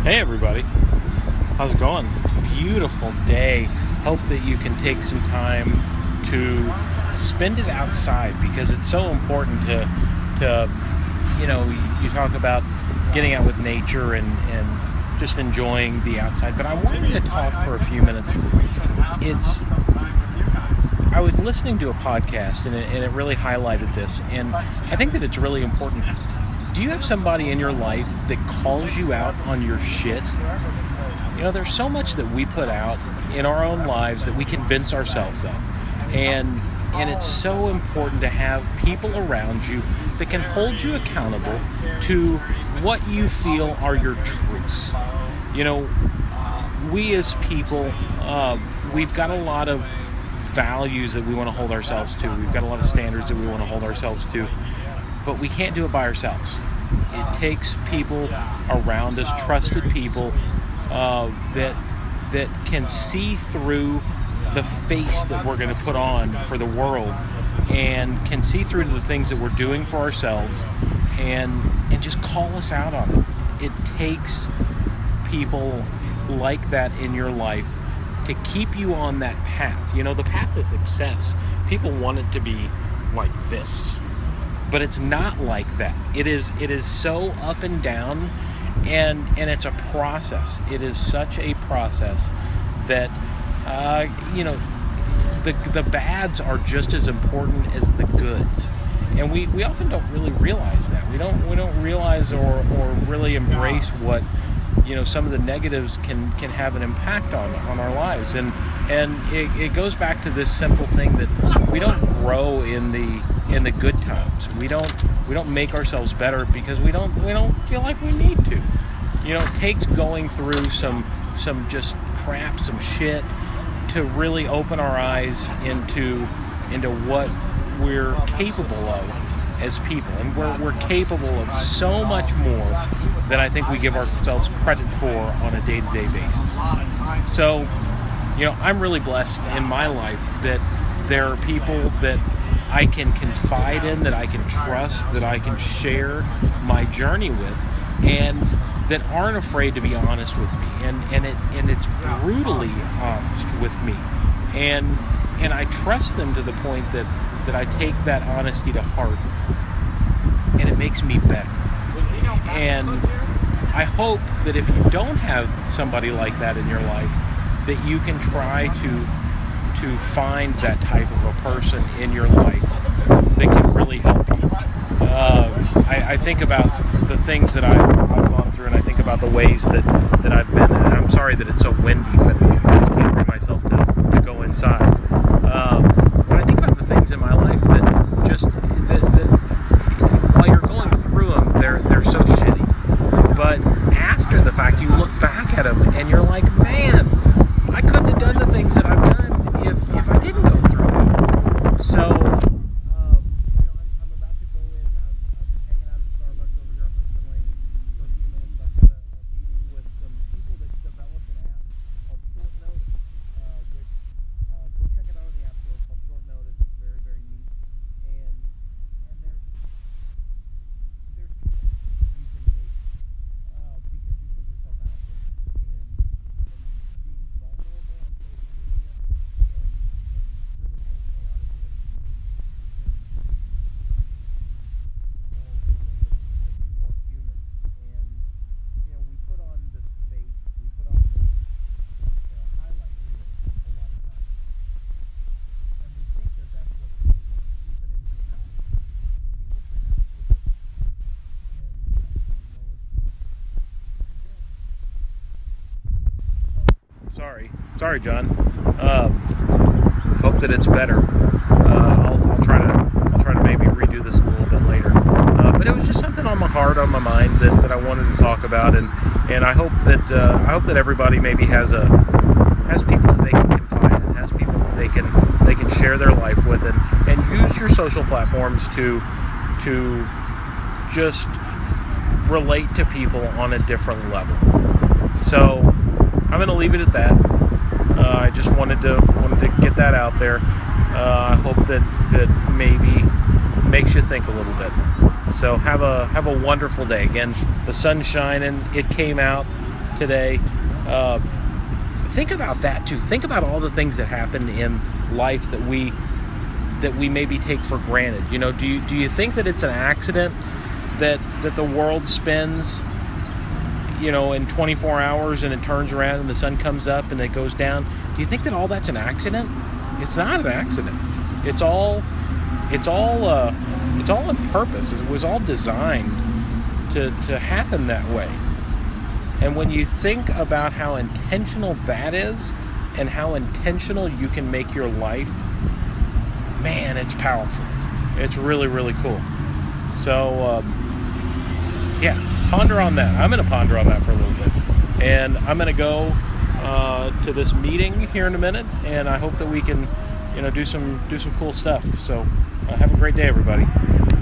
Hey everybody, how's it going? It's a beautiful day. Hope that you can take some time to spend it outside because it's so important to you talk about getting out with nature and just enjoying the outside. But I wanted to talk for a few minutes. I was listening to a podcast and it really highlighted this, and I think that it's really important. Do you have somebody in your life that calls you out on your shit? There's so much that we put out in our own lives that we convince ourselves of. And it's so important to have people around you that can hold you accountable to what you feel are your truths. We as people, we've got a lot of values that we want to hold ourselves to. We've got a lot of standards that we want to hold ourselves to. But we can't do it by ourselves. It takes people around us, trusted people that can see through the face that we're going to put on for the world, and can see through the things that we're doing for ourselves, and just call us out on it. It takes people like that in your life to keep you on that path. The path of success. People want it to be like this. But it's not like that. It is so up and down, and it's a process. It is such a process that the bads are just as important as the goods, and we often don't really realize that. We don't realize or really embrace what some of the negatives can have an impact on our lives, and it goes back to this simple thing that we don't grow in the good times. We don't make ourselves better because we don't feel like we need to. It takes going through some just crap, some shit, to really open our eyes into what we're capable of as people, and we're capable of so much more than I think we give ourselves credit for on a day-to-day basis. So, I'm really blessed in my life that there are people that I can confide in, that I can trust, that I can share my journey with, and that aren't afraid to be honest with me, and it's brutally honest with me, and I trust them to the point that I take that honesty to heart, and it makes me better. And I hope that if you don't have somebody like that in your life, that you can try to find that type of a person in your life that can really help you. I think about the things that I've gone through, and I think about the ways that I've been, and I'm sorry that it's so windy, but I just can't bring myself to go inside. But I think about the things in my life that while you're going through them, they're so shitty. But after the fact, you look back at them and you're like, man, I couldn't have done the things that I've done if I didn't go through them. So, I'm about to go in. I'm hanging out at Starbucks over here on Hudson Lane for a few minutes. I've got a meeting with some people that developed an app called Short Notice, which go check it out on the App Store. It's called Short Notice. It's very, very neat. And there's connections that you can make because you put yourself out there, and being vulnerable on social media can really open a lot of doors for you. More human. And we put on this face, we put on this highlight reel a lot of times, and we think that that's what people want to see, but in reality, people connect with us, and Sorry, John. Hope that it's better. I'll try to maybe redo this a little bit later. But it was just something on my heart, on my mind that I wanted to talk about, and I hope that everybody maybe has people that they can confide in, has people that they can share their life with, and use your social platforms to just relate to people on a different level. So I'm going to leave it at that. I just wanted to get that out there. I hope that maybe makes you think a little bit. So have a wonderful day. Again, the sun's shining. It came out. today. Think about that too. Think about all the things that happen in life that we maybe take for granted. You know, do you think that it's an accident that the world spins, you know, in 24 hours and it turns around and the sun comes up and it goes down? Do you think that all that's an accident? It's not an accident. It's all on purpose. It was all designed to happen that way. And when you think about how intentional that is and how intentional you can make your life, man, it's powerful. It's really, really cool. So, yeah, ponder on that. I'm going to ponder on that for a little bit. And I'm going to go to this meeting here in a minute, and I hope that we can, you know, do some cool stuff. So, have a great day, everybody.